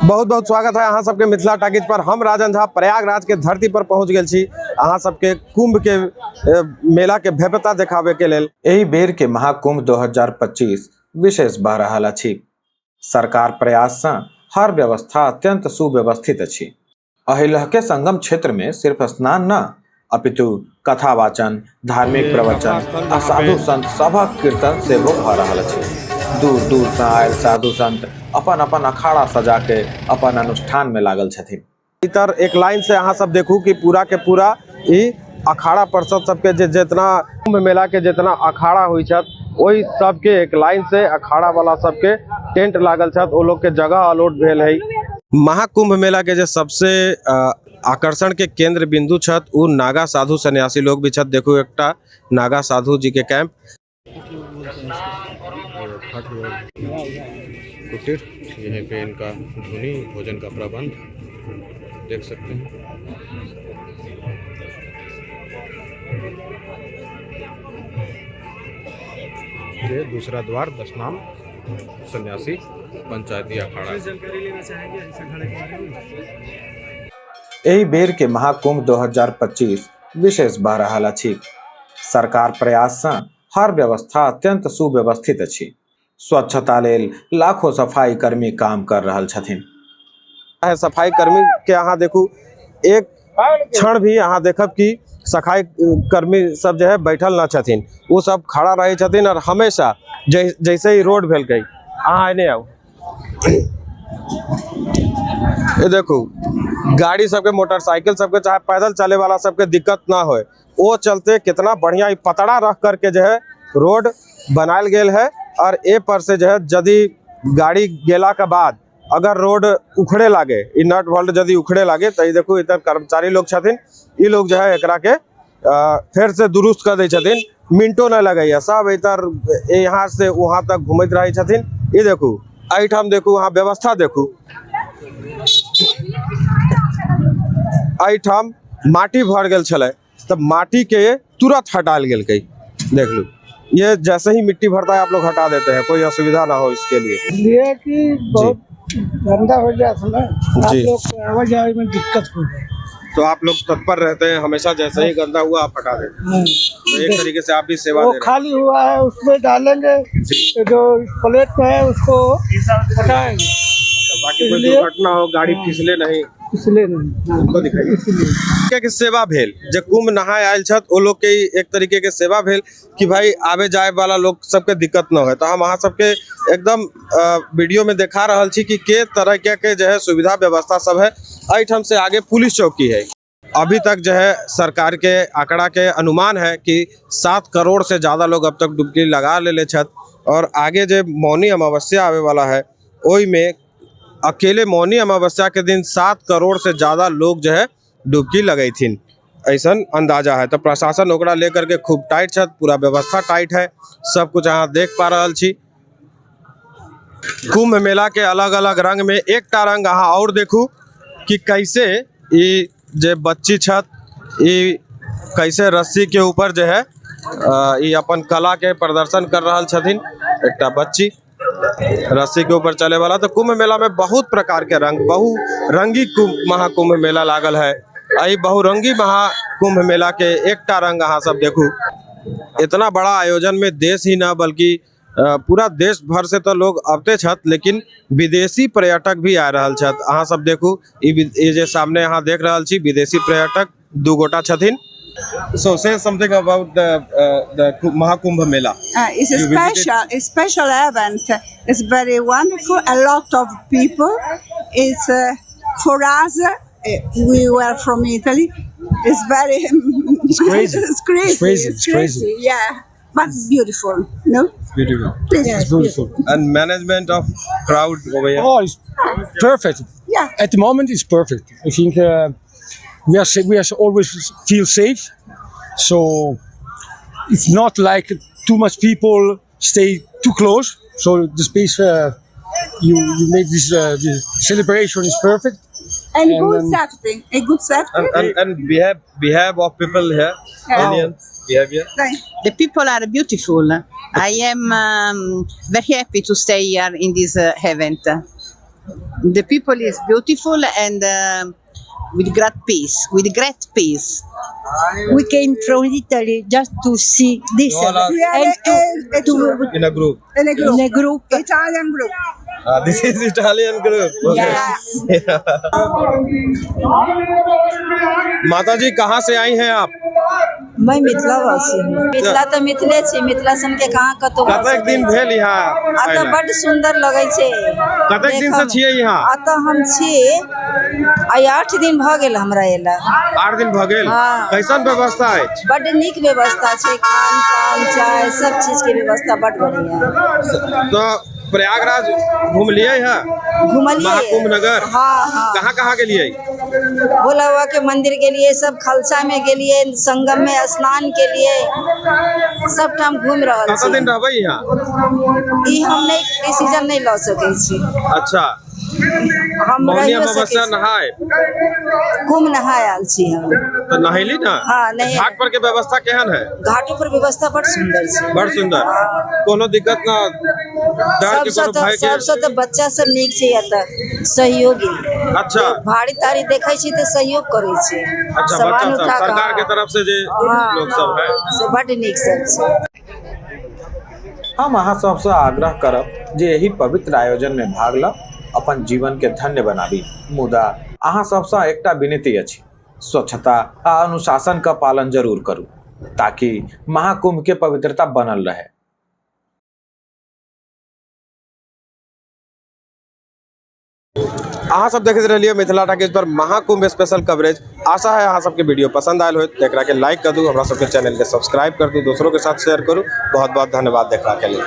बहुत बहुत स्वागत है अहाँ सबके मिथिला टाकीज पर। हम राजन झा प्रयागराज के धरती पर पहुंच गेल छी अहाँ सबके कुंभ के मेला के भव्यता देखाबे के लेल। एहि बेर के महाकुंभ 2025 विशेष भऽ रहल अछि। सरकार प्रयास सँ हर व्यवस्था अत्यंत सुव्यवस्थित अछि। अहिलहके संगम क्षेत्र में सिर्फ स्नान न अपितु कथा वाचन, धार्मिक प्रवचन आ साधु संत सभक कीर्तन सेहो भऽ रहल अछि। दूर दूर से आयल साधु संत अपन अपन अखाड़ा सजा के अपन अनुष्ठान में लागल छथिन। इतर एक लाइन से अहाँ सब देखू कि पूरा के पूरा ई अखाड़ा परिषद सबके जितना कुंभ मेला के जितना अखाड़ा हुई छत वही सबके एक लाइन से अखाड़ा वाला सबके टेंट लागल छत। वो लोग के जगह अलॉट भेल है। महाकुंभ मेला के जो सबसे आकर्षण के केंद्र बिंदु छत वो नागा साधु सन्यासी लोग भी छत। देखो एकटा नागा साधु जी के कैंप कुटीर, यहाँ पे इनका धुनी भोजन का प्रबंध देख सकते हैं। ये दूसरा द्वार दशनाम सन्यासी पंचायती अखाड़ा। एहि बेर के महाकुंभ 2025 विशेष भऽ रहल अछि। सरकार प्रयास सँ हर व्यवस्था अत्यंत सुव्यवस्थित अछि। स्वच्छता लेल लाखों सफाई कर्मी काम कर रहल छथिन। सफाई कर्मी के अहाँ देखू एक क्षण भी अहाँ देखब कि सफाई कर्मी सब जो है बैठल न छथिन, वो सब खड़ा रहे छथिन और हमेशा जैसे ही रोड भेल गई अहाँ एने आओ ये देखू गाड़ी सबके, मोटरसाइकिल सबके, चाहे पैदल चले वाला सबके दिक्कत ना हो, वो चलते कितना बढ़िया पतड़ा रख करके जो है रोड बनायल गेल है। और ए पर से जो है यदि गाड़ी गेला के बाद अगर रोड उखड़े लागे, नट बोल्ट यदि उखड़े लागे तो देखो इधर कर्मचारी लोग छथिन, ये लोग जो है एकरा के फिर से दुरुस्त कर दे छथिन। मिनटों न लगे, सब इधर यहाँ से वहाँ तक घूमत रहे छथिन। ये देखू एहिठाम देखू, वहाँ व्यवस्था देखू, एहिठाम माटी भर गेल छले तब माटी के तुरंत हटाल गेल कई। देख लो ये जैसे ही मिट्टी भरता है आप लोग हटा देते हैं, कोई असुविधा ना हो इसके लिए। इसलिए कि बहुत गंदा हो जाता ना, आप लोग को आवाजाही में दिक्कत हो जाए तो आप लोग तत्पर रहते हैं हमेशा, जैसे ही गंदा हुआ आप हटा देते हैं। तो एक तरीके से आप भी सेवा दे रहे हैं। खाली हुआ है उसमें डालेंगे, जो प्लेट पे है उसको हटाएंगे बाकी कोई दुर्घटना हो, गाड़ी फिसले नहीं, इसलिए नहीं, इसलिए के सेवा भेल जे कुंभ नहाय आयल छत वो लोग के एक तरीके के सेवा भेल कि भाई आवे जाए वाला लोग सबके दिक्कत न हो। तो हम अहाँ सबके एकदम वीडियो में दिखा रहल छी कि के तरह के जो है सुविधा व्यवस्था सब है। एहिठाम से आगे पुलिस चौकी है। अभी तक जो है सरकार के आंकड़ा के अनुमान है कि 7 करोड़ से ज्यादा लोग अब तक डुबकी लगा ले छत। और आगे जो मौनी अमावस्या आवे वाला है वही में अकेले मौनी अमावस्या के दिन 7 करोड़ से ज्यादा लोग जो है डुबकी लगई थीन, ऐसा अंदाजा है। तो प्रशासन ओकरा लेकर के खूब टाइट छत, पूरा व्यवस्था टाइट है, सब कुछ अहाँ देख पा रहल छी। कुंभ मेला के अलग अलग रंग में एकटा रंग अहाँ और देखू कि कैसे ये जे बच्ची छत ये कैसे रस्सी के ऊपर जो है ये अपन कला के प्रदर्शन कर रहल छथिन। एकटा बच्ची रस्सी के ऊपर चले वाला। तो कुंभ मेला में बहुत प्रकार के रंग, बहुरंगी महाकुंभ मेला लागल है। आई बहुरंगी महाकुंभ मेला के एकटा रंग अहाँ सब देखू। इतना बड़ा आयोजन में देश ही ना बल्कि पूरा देश भर से तो लोग अबते छत, लेकिन विदेशी पर्यटक भी आ रहल छत। अहाँ सब देखू ये जे सामने अहाँ देख रहल छी विदेशी पर्यटक 2 गोटा छथिन। So say something about the Mahakumbh Mela. It's a special event. It's very wonderful. A lot of people. It's for us. We were from Italy. It's very. It's crazy. It's crazy. It's crazy. It's crazy. Yeah, but beautiful. No. Beautiful. Please. It's beautiful. And management of crowd over here. Oh, it's perfect. Yeah. At the moment, it's perfect. I think we are always feel safe, so it's not like too much people stay too close. So the space you make this celebration is perfect. And good safety. A good safety. And behave of people here. Indian behavior. The people are beautiful. I am very happy to stay here in this event. The people is beautiful and with great peace. With great peace. We came from Italy just to see this We are and to In a group. in a group. in a group. Italian group. This is Italian group. Okay. Yes. माता जी कहाँ से आई हैं आप? मैं मिथिलावासी हूँ। मिथिला तऽ मिथिले छी, मिथिला सन के कहाँ कतौ कतेक दिन भेल यहाँ अतः अयला? बड सुंदर लगै छै। कतेक दिन से छियै यहाँ? अतः हम छी आइ 8 दिन भऽ गेल हमरा एला। 8 दिन भऽ गेल। हाँ। कैसन व्यवस्था अछि? बड नीक व्यवस्था छै, खान पान चाय सब चीज के व्यवस्था बड बढ़िया। तो प्रयागराज घूमलिए है? घुमलिए महाकुंभ नगर? हाँ हाँ, कहाँ कहाँ गेलिए? भोला बाबा के मंदिर गेलिए, सब खलसा में गेलिए, संगम में स्नान के लिए, सब ठाम घूम रहल कतना दिन छी। रहबै यहाँ? ई हम नहीं डिसीजन नहीं ल सकै छी। अच्छा, हम मौनी रहियो अमावस्या सकै छी। नहाय कुंभ नहाय आयल छी हम। तो नहैली ना? हाँ, नहैली। घाट पर के व्यवस्था केहन है? घाटों पर व्यवस्था बड़ सुंदर छै। बड़ सुंदर। कोनो दिक्कत ना, डर के कोनो भय के? सबसे तो बच्चा सब नीक छै एतऽ, सहयोगी। अच्छा भाड़ी ताड़ी देखै छी तऽ सहयोग करै छै। अच्छा, सामान बच्चा सब उठा कऽ, सरकार के तरफ से जे हाँ, लोग सब है। से बड नीक सब छै। हम अहाँ सबसे आग्रह करब जे एही पवित्र आयोजन में भाग ल अपन जीवन के धन्य बनाबी। मुदा अहाँ सबसे एकटा विनती अछि, स्वच्छता आ अनुशासन का पालन जरूर करू ताकि महाकुंभ के पवित्रता बनल रहे। अहाँ सब देखते रहिए मिथिला टॉकीज पर महाकुंभ स्पेशल कवरेज। आशा है अहाँ सबके वीडियो पसंद आयल हो, एकरा के लाइक कर दू, हमरा सबके चैनल के सब्सक्राइब कर दू, दोस्तों के साथ शेयर करू। बहुत बहुत धन्यवाद देखला के लिए।